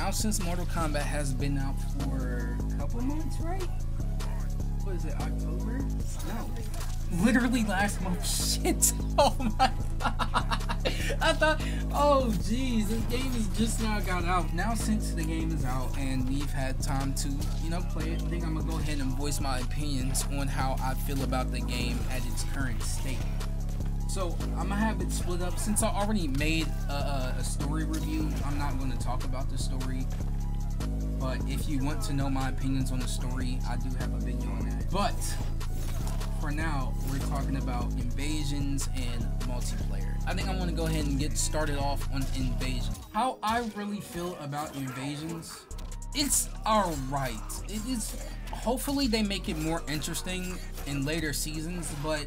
now since Mortal Kombat has been out for a couple months, right? What is it, October? No. Literally last month. Shit. Oh my god. I thought, oh geez, this game is just now got out. Now since the game is out and we've had time to, you know, play it, I think I'm gonna go ahead and voice my opinions on how I feel about the game at its current state. So I'm gonna have it split up. Since I already made a story review, I'm not gonna talk about the story. But if you want to know my opinions on the story, I do have a video on that. But for now, we're talking about invasions and multiplayer. I think I want to go ahead and get started off on invasion. How I really feel about invasions, it's alright. It is, hopefully they make it more interesting in later seasons, but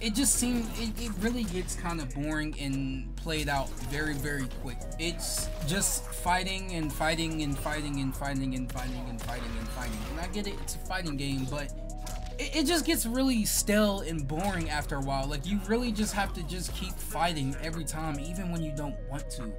it just seems, it really gets kind of boring and played out very, very quick. It's just fighting and fighting and fighting and fighting and fighting and fighting and fighting. And I get it, it's a fighting game, but it just gets really stale and boring after a while. Like, you really just have to just keep fighting every time, even when you don't want to.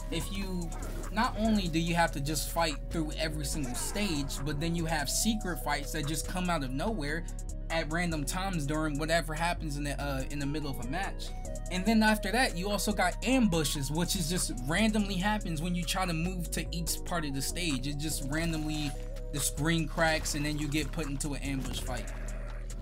If you, not only do you have to just fight through every single stage, but then you have secret fights that just come out of nowhere at random times during whatever happens in the middle of a match. And then after that, you also got ambushes, which is just randomly happens when you try to move to each part of the stage. It just randomly, the screen cracks and then you get put into an ambush fight.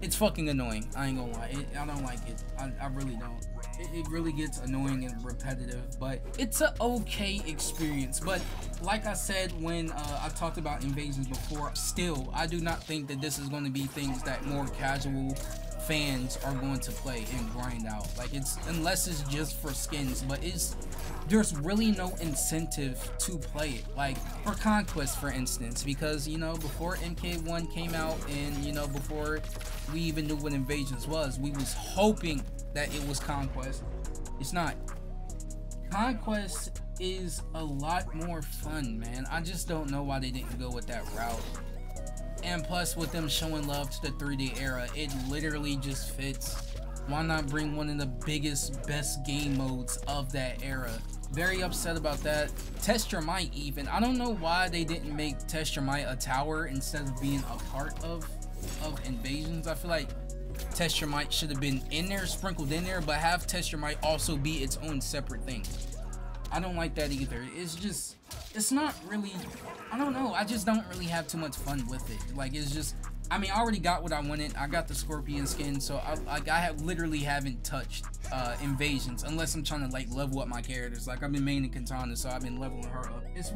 It's fucking annoying. I ain't gonna lie. I don't like it. I really don't. It really gets annoying and repetitive, but it's an okay experience. But like I said when I talked about invasions before, still, I do not think that this is going to be things that more casual fans are going to play and grind out. Like, it's, unless it's just for skins, but there's really no incentive to play it. Like for Conquest, for instance, because, you know, before MK1 came out and, you know, before we even knew what invasions was, we was hoping that it was Conquest. It's not. Conquest is a lot more fun, man. I just don't know why they didn't go with that route. And plus, with them showing love to the 3D era, it literally just fits. Why not bring one of the biggest, best game modes of that era? Very upset about that. Test Your Might, even. I don't know why they didn't make Test Your Might a tower instead of being a part of invasions. I feel like Test Your Might should have been in there, sprinkled in there, but have Test Your Might also be its own separate thing. I don't like that either. It's just, it's not really, I don't know, I just don't really have too much fun with it. Like, it's just, I mean, I already got what I wanted. I got the Scorpion skin, so I literally haven't touched invasions unless I'm trying to like level up my characters. Like, I've been maining Katana, so I've been leveling her up. It's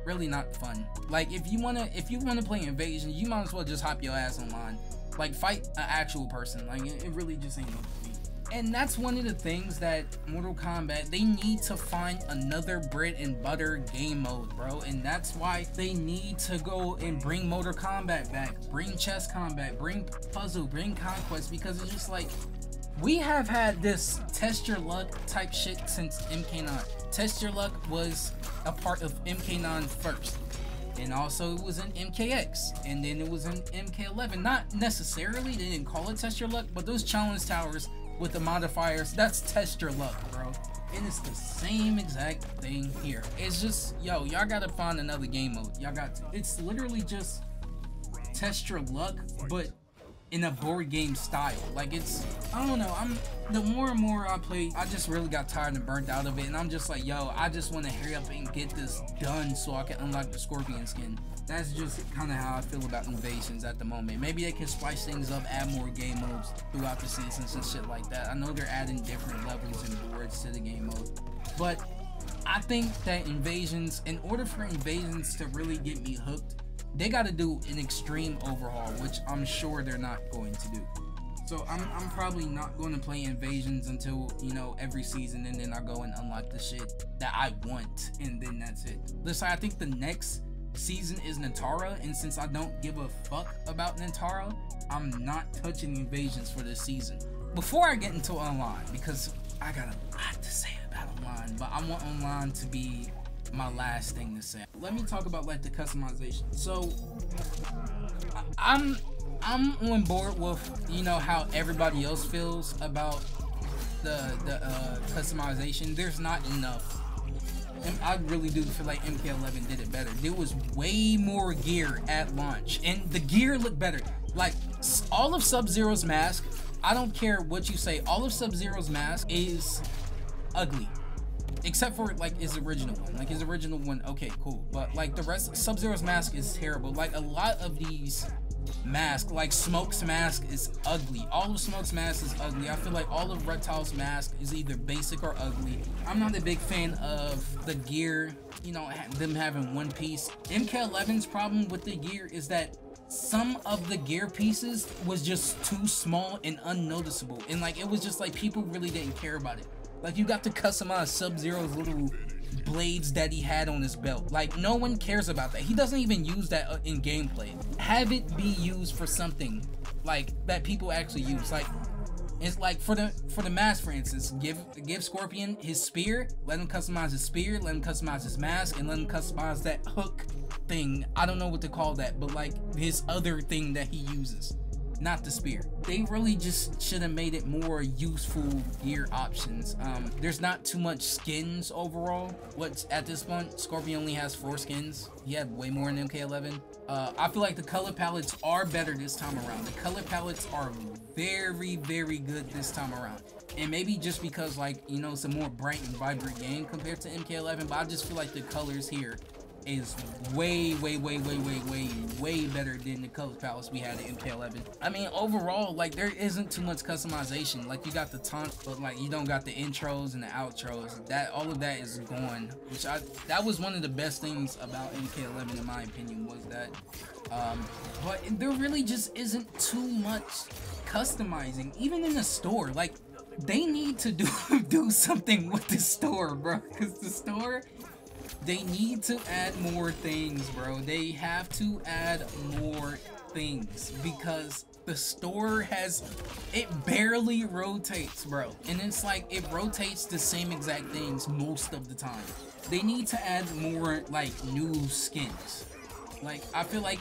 really not fun. Like, if you wanna play invasion, you might as well just hop your ass online. Like, fight an actual person. Like, it really just ain't no for me. And that's one of the things that Mortal Kombat, they need to find another bread and butter game mode, bro. And that's why they need to go and bring Mortal Kombat back, bring chess combat, bring puzzle, bring conquest, because it's just like, we have had this test your luck type shit since MK9. Test Your Luck was a part of MK9 first. And also it was in MKX, and then it was in MK11. Not necessarily, they didn't call it Test Your Luck, but those challenge towers with the modifiers, that's Test Your Luck, bro. And it's the same exact thing here. It's just, yo, y'all gotta find another game mode. Y'all got to. It's literally just Test Your Luck, but in a board game style. Like, it's, I don't know, the more and more I play, I just really got tired and burnt out of it, and I'm just like, yo, I just want to hurry up and get this done so I can unlock the Scorpion skin. That's just kind of how I feel about invasions at the moment. Maybe they can spice things up, add more game modes throughout the seasons and shit like that. I know they're adding different levels and boards to the game mode, but I think that invasions, in order for invasions to really get me hooked, they got to do an extreme overhaul, which I'm sure they're not going to do. So I'm probably not going to play invasions until, you know, every season, and then I go and unlock the shit that I want, and then that's it. Listen, I think the next season is Nitara, and since I don't give a fuck about Nitara, I'm not touching invasions for this season. Before I get into online, because I got a lot to say about online, but I want online to be my last thing to say. Let me talk about like the customization. So I'm on board with, you know, how everybody else feels about the customization. There's not enough And I really do feel like MK11 did it better. There was way more gear at launch, and the gear looked better. Like, all of Sub-Zero's mask, I don't care what you say, all of Sub-Zero's mask is ugly. Except for, like, his original one. Like, his original one, okay, cool. But, like, the rest, Sub-Zero's mask is terrible. Like, a lot of these masks, like Smoke's mask is ugly. All of Smoke's mask is ugly. I feel like all of Reptile's mask is either basic or ugly. I'm not a big fan of the gear, you know, them having one piece. MK11's problem with the gear is that some of the gear pieces was just too small and unnoticeable. And, like, it was just like people really didn't care about it. Like, you got to customize Sub-Zero's little blades that he had on his belt. Like, no one cares about that. He doesn't even use that in gameplay. Have it be used for something like that people actually use. Like, it's like for the mask, for instance, give Scorpion his spear, let him customize his spear, let him customize his mask, and let him customize that hook thing. I don't know what to call that, but like his other thing that he uses. Not the spear. They really just should have made it more useful gear options. There's not too much skins overall. What's at this point, Scorpion only has 4 skins. He had way more in MK11. I feel like the color palettes are better this time around. The color palettes are very, very good this time around. And maybe just because, like, you know, it's a more bright and vibrant game compared to MK11, but I just feel like the colors here is way better than the color palettes we had in MK11. I mean, overall, like, there isn't too much customization. Like, you got the taunt, but like you don't got the intros and the outros. That all of that is gone, which that was one of the best things about MK11 in my opinion, was that but there really just isn't too much customizing, even in the store. Like, they need to do something with the store, bro, because the store, they need to add more things, bro. They have to add more things because the store it barely rotates, bro. And it's like it rotates the same exact things most of the time. They need to add more, like, new skins. Like, I feel like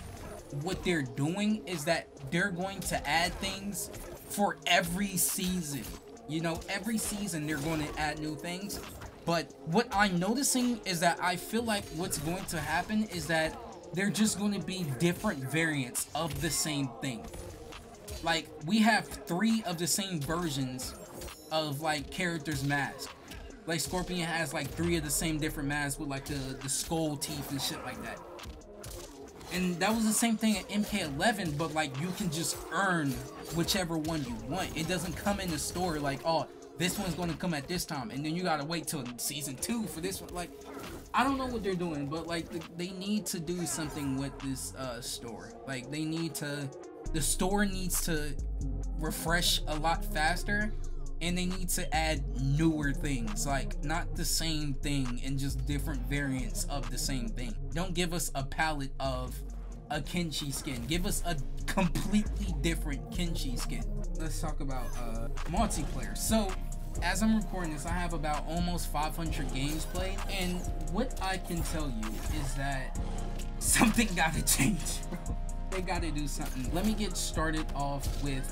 what they're doing is that they're going to add things for every season. You know, every season they're going to add new things. But what I'm noticing is that I feel like what's going to happen is that they're just going to be different variants of the same thing. Like, we have 3 of the same versions of, like, characters' masks. Like, Scorpion has, like, 3 of the same different masks with, like, the skull teeth and shit like that. And that was the same thing at MK11, but, like, you can just earn whichever one you want. It doesn't come in the store like, oh, this one's going to come at this time, and then you gotta wait till season 2 for this one. Like, I don't know what they're doing, but like they need to do something with this store. Like, the store needs to refresh a lot faster, and they need to add newer things, like not the same thing and just different variants of the same thing. Don't give us a palette of a Kenshi skin. Give us a completely different Kenshi skin. Let's talk about multiplayer. So, as I'm recording this, I have about almost 500 games played, and what I can tell you is that something gotta change, bro. They gotta do something. Let me get started off with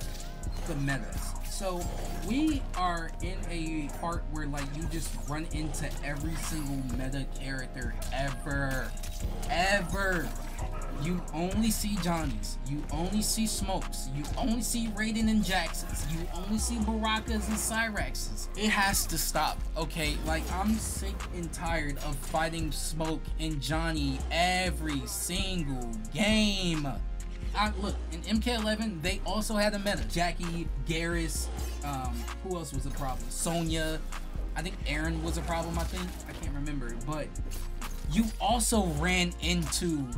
the metas. So, we are in a part where, like, you just run into every single meta character ever. You only see Johnny's, you only see Smokes, you only see Raiden and Jacksons, you only see Barakas and Cyraxes. It has to stop, okay? Like, I'm sick and tired of fighting Smoke and Johnny every single game. Look, in MK11, they also had a meta. Jackie, Garrus, who else was a problem? Sonya, I think Aaron was a problem, I can't remember. But you also ran into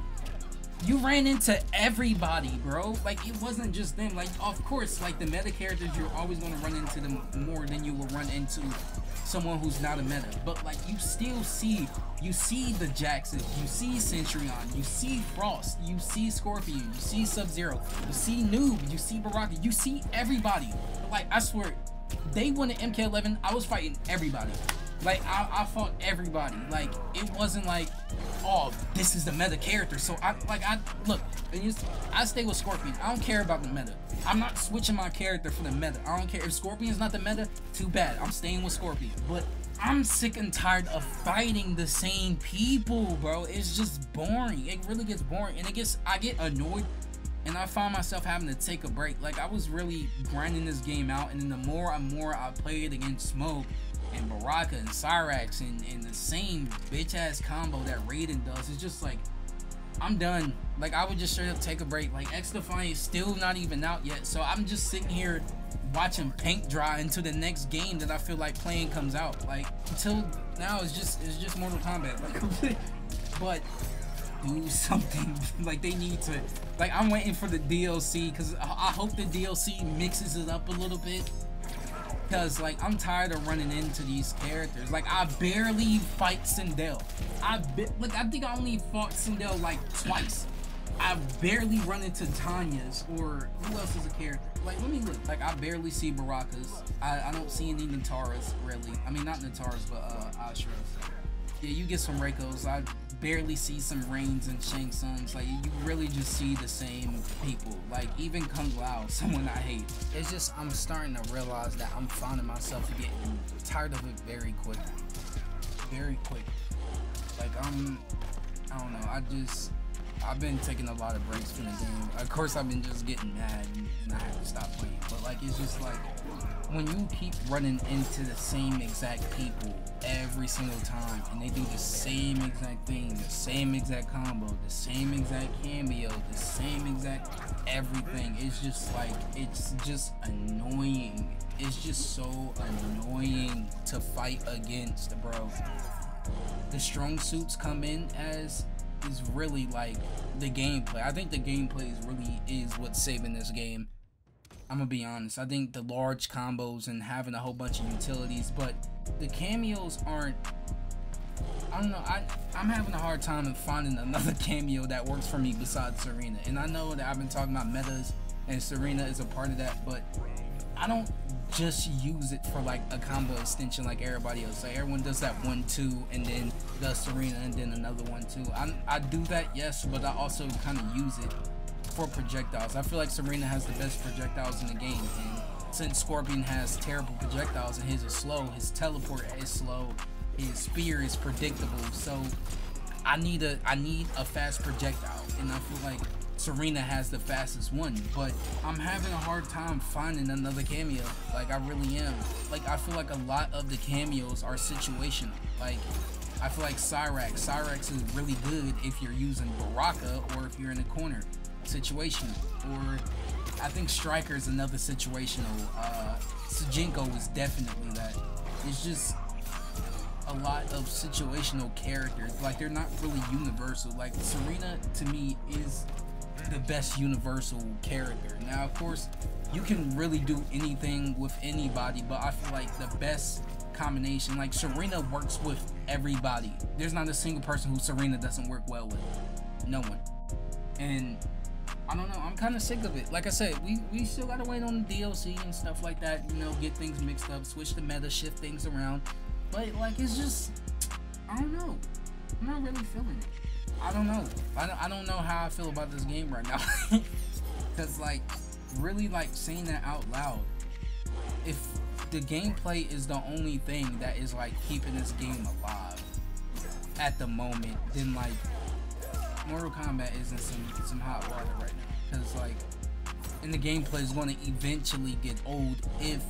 everybody, bro. Like, it wasn't just them. Like, of course, like, the meta characters, you're always going to run into them more than you will run into someone who's not a meta. But, like, you see the Jackson, you see Centurion, you see Frost, you see Scorpion, you see Sub-Zero, you see Noob, you see Baraka, you see everybody. But, like, I swear, day 1 at MK11, I was fighting everybody. Like, I fought everybody. Like, it wasn't like, oh, this is the meta character. So, look, I stay with Scorpion. I don't care about the meta. I'm not switching my character for the meta. I don't care. If Scorpion's not the meta, too bad. I'm staying with Scorpion. But I'm sick and tired of fighting the same people, bro. It's just boring. It really gets boring, and I get annoyed, and I find myself having to take a break. Like, I was really grinding this game out, and then the more and more I played against Smoke and Baraka and Cyrax and the same bitch ass combo that Raiden does, it's just like, I'm done. Like, I would just straight up take a break. Like, X Defiant is still not even out yet, so I'm just sitting here watching paint dry until the next game that I feel like playing comes out. Like, until now, it's just Mortal Kombat. Like, but do something. Like, they need to. Like, I'm waiting for the DLC, because I hope the DLC mixes it up a little bit. Because, like, I'm tired of running into these characters. Like, I barely fight Sindel. I think I only fought Sindel like twice. I barely run into Tanya's, or who else is a character? Like, let me look. Like, I barely see Baraka's. I don't see any Nataras, really. I mean, not Nataras, but Ashras. Yeah, you get some Reikos. I barely see some Reigns and Shang Tsung's. Like, you really just see the same people. Like, even Kung Lao, someone I hate. It's just, I'm starting to realize that I'm finding myself getting tired of it very quick. Very quick. Like, I don't know, I've been taking a lot of breaks from the game. Of course, I've been just getting mad and I have to stop playing. But, like, it's just like, when you keep running into the same exact people every single time, and they do the same exact thing, the same exact combo, the same exact cameo, the same exact everything, it's just like, it's just annoying. It's just so annoying to fight against, bro. The strong suits come in as is really like the gameplay. I think the gameplay is what's saving this game. I'm gonna be honest. I think the large combos and having a whole bunch of utilities, but the cameos aren't. I don't know. I'm having a hard time in finding another cameo that works for me besides Serena. And I know that I've been talking about metas, and Serena is a part of that, but I don't just use it for like a combo extension like everybody else. Like, everyone does that 1-2 and then does Serena and then another 1-2. I do that, yes, but I also kind of use it for projectiles. I feel like Serena has the best projectiles in the game, and since Scorpion has terrible projectiles and his is slow, his teleport is slow, his spear is predictable, so I need a fast projectile, and I feel like Serena has the fastest one, but I'm having a hard time finding another cameo. Like, I really am. Like, I feel like a lot of the cameos are situational. Like, I feel like Cyrax is really good if you're using Baraka or if you're in a corner. Situational. Or I think Striker is another situational. Sujinko is definitely that. It's just a lot of situational characters. Like, they're not really universal. Like, Serena to me is the best universal character. Now, of course, you can really do anything with anybody, but I feel like the best combination, like, Serena works with everybody. There's not a single person who Serena doesn't work well with. No one. And I don't know, I'm kind of sick of it. Like I said, we still gotta wait on the DLC and stuff like that, you know, get things mixed up, switch the meta, shift things around. But, like, it's just, I don't know. I'm not really feeling it. I don't know. I don't know how I feel about this game right now. Because, like, really, like, saying that out loud, if the gameplay is the only thing that is, like, keeping this game alive at the moment, then, like, Mortal Kombat is in some hot water right now. Because, like, and the gameplay is going to eventually get old if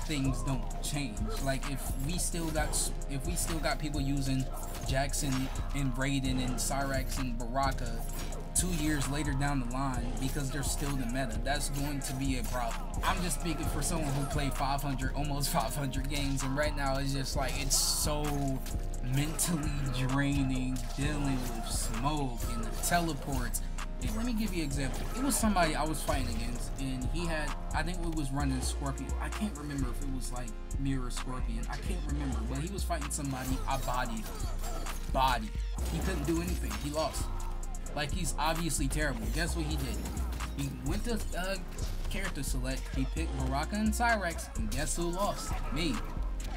things don't change. Like, if we still got people using Jackson and Raiden and Cyrax and Baraka 2 years later down the line because they're still the meta, that's going to be a problem. I'm just speaking for someone who played 500, almost 500 games, and right now it's just like, it's so mentally draining dealing with Smoke and the teleports. And let me give you an example. It was somebody I was fighting against, and he had, I think it was running Scorpion. I can't remember if it was like Mirror Scorpion. I can't remember, but he was fighting somebody. I bodied him. Body. He couldn't do anything. He lost. Like, he's obviously terrible. Guess what he did? He went to character select. He picked Baraka and Cyrax, and guess who lost? Me.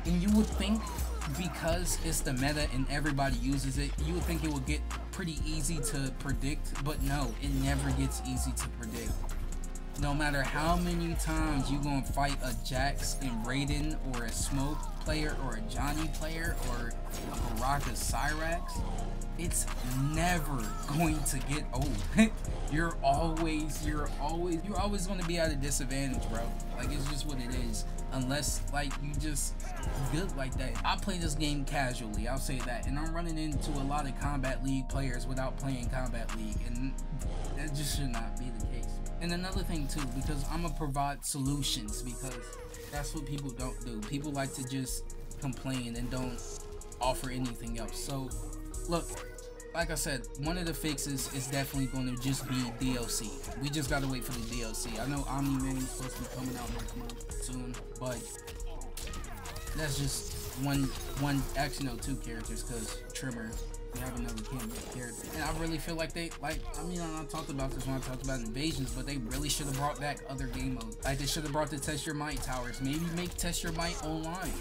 And you would think, because it's the meta and everybody uses it, you would think it would get pretty easy to predict, but no, it never gets easy to predict. No matter how many times you gonna fight a Jax and Raiden or a Smoke player or a Johnny player or a Baraka Cyrax, it's never going to get old. You're always going to be at a disadvantage, bro. Like, it's just what it is. Unless, like, you just good like that. I play this game casually, I'll say that. And I'm running into a lot of Kombat League players without playing Kombat League. And that just should not be the case. And another thing, too, because I'm going to provide solutions. Because that's what people don't do. People like to just complain and don't offer anything else. So, look, like I said, one of the fixes is definitely going to just be DLC. We just gotta wait for the DLC. I know Omni-Man is supposed to be coming out next month soon, but that's just actually no, 2 characters, because Trimmer, we have another character. And I really feel like I talked about this when I talked about Invasions, but they really should have brought back other game modes. Like, they should have brought the Test Your Might towers. Maybe make Test Your Might online.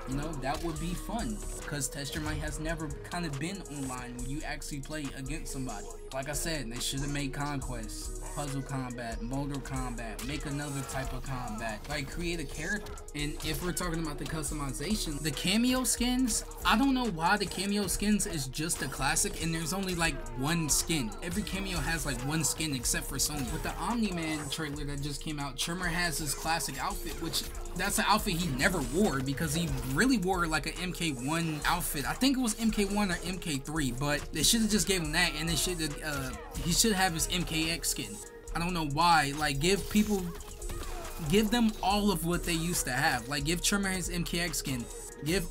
You know, that would be fun, because Test Your Might has never kind of been online where you actually play against somebody. Like I said, they should have made Conquest, Puzzle Combat, Motor Combat, make another type of combat, like create a character. And if we're talking about the customization, the cameo skins, I don't know why the cameo skins is just a classic and there's only like one skin. Every cameo has like one skin except for Sony. With the Omni-Man trailer that just came out, Trimmer has his classic outfit, which that's an outfit he never wore, because he really wore like an MK1 outfit. I think it was MK1 or MK3, but they should have just gave him that, and they should have he should have his MKX skin. I don't know why. Like, give them all of what they used to have. Like, give Trimmer his MKX skin, give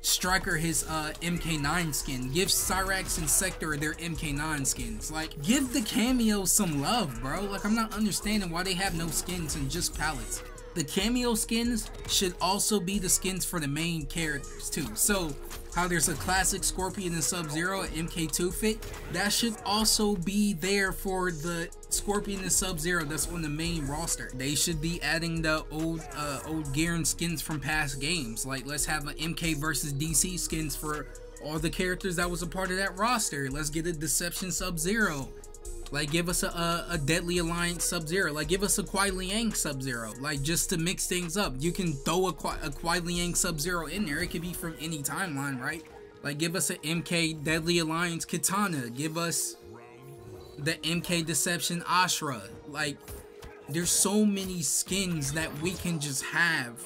Striker his MK9 skin, give Cyrax and Sector their MK9 skins. Like, give the cameos some love, bro. Like, I'm not understanding why they have no skins and just palettes. The cameo skins should also be the skins for the main characters too. So how there's a classic Scorpion and Sub-Zero at MK2 fit, that should also be there for the Scorpion and Sub-Zero that's on the main roster. They should be adding the old gear and skins from past games. Like, let's have an MK versus DC skins for all the characters that was a part of that roster. Let's get a Deception Sub-Zero. Like, give us a Deadly Alliance Sub-Zero. Like, give us a Kuai Liang Sub-Zero. Like, just to mix things up. You can throw a Kuai Liang Sub-Zero in there. It could be from any timeline, right? Like, give us an MK Deadly Alliance Katana. Give us the MK Deception Ashra. Like, there's so many skins that we can just have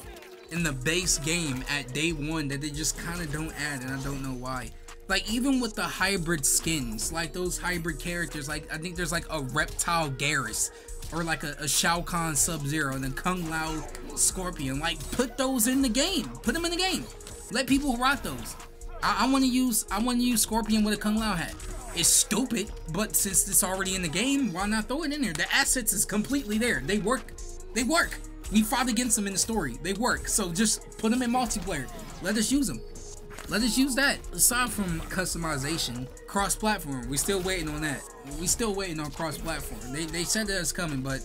in the base game at day one that they just kind of don't add, and I don't know why. Like, even with the hybrid skins, like those hybrid characters, like I think there's like a Reptile Garrus, or like a Shao Kahn Sub-Zero, and then Kung Lao Scorpion. Like, put those in the game. Put them in the game. Let people rock those. I want to use Scorpion with a Kung Lao hat. It's stupid, but since it's already in the game, why not throw it in there? The assets is completely there. They work. They work. We fought against them in the story. They work. So just put them in multiplayer. Let us use them. Let us use that. Aside from customization, cross-platform, we're still waiting on that. We still waiting on cross-platform. They said that it's coming, but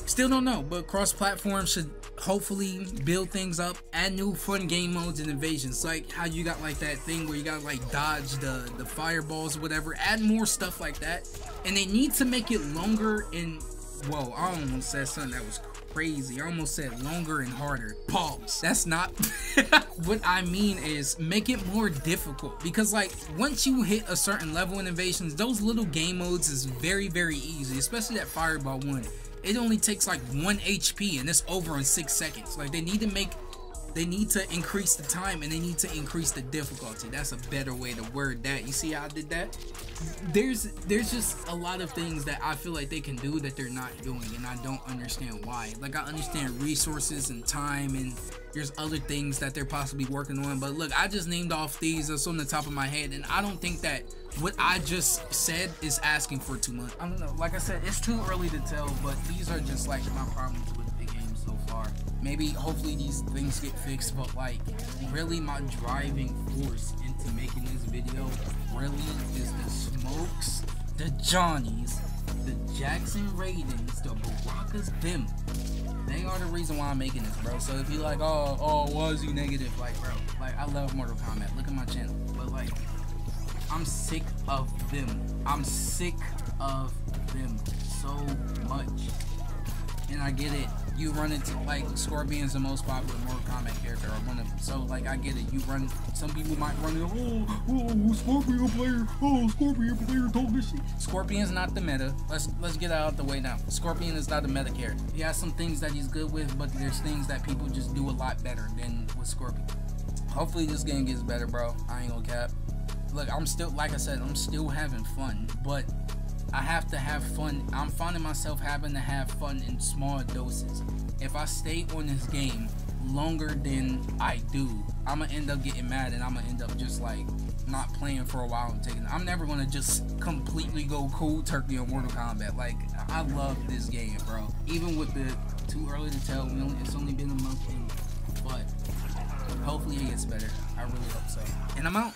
still don't know. But cross-platform should hopefully build things up, add new fun game modes and invasions, like how you got like that thing where you gotta like dodge the fireballs or whatever. Add more stuff like that, and they need to make it longer. And whoa, I almost said something that was crazy. I almost said longer and harder. Pause. That's not what I mean. Is make it more difficult, because like once you hit a certain level in invasions, those little game modes is very easy, especially that fireball one. It only takes like 1 HP and it's over in 6 seconds. Like, they need to increase the time, and they need to increase the difficulty. That's a better way to word that. You see how I did that? There's just a lot of things that I feel like they can do that they're not doing, and I don't understand why. Like, I understand resources and time, and there's other things that they're possibly working on, but look, I just named off these that's on the top of my head, and I don't think that what I just said is asking for too much. I don't know. Like I said, it's too early to tell, but these are just like my problems with the game so far. Maybe, hopefully these things get fixed, but like, really my driving force into making this video really is the Smokes, the Johnnies, the Jackson Raidens, the Barakas, them. They are the reason why I'm making this, bro. So if you like, oh, why is he negative? Like, bro, like, I love Mortal Kombat. Look at my channel. But like, I'm sick of them. I'm sick of them so much. And I get it. You run into, like, Scorpion's the most popular Mortal Kombat character, or one of them. So, like, I get it. You run, some people might run in, Scorpion player told this shit. Scorpion's not the meta. Let's get out the way now. Scorpion is not the meta character. He has some things that he's good with, but there's things that people just do a lot better than with Scorpion. Hopefully this game gets better, bro. I ain't gonna cap. Look, I'm still, like I said, I'm still having fun, but I have to have fun. I'm finding myself having to have fun in small doses. If I stay on this game longer than I do, I'm gonna end up getting mad, and I'm gonna end up just like not playing for a while and taking. I'm never gonna just completely go cold turkey on Mortal Kombat. Like, I love this game, bro. Even with the too early to tell, it's only been a month in, but hopefully it gets better. I really hope so. And I'm out.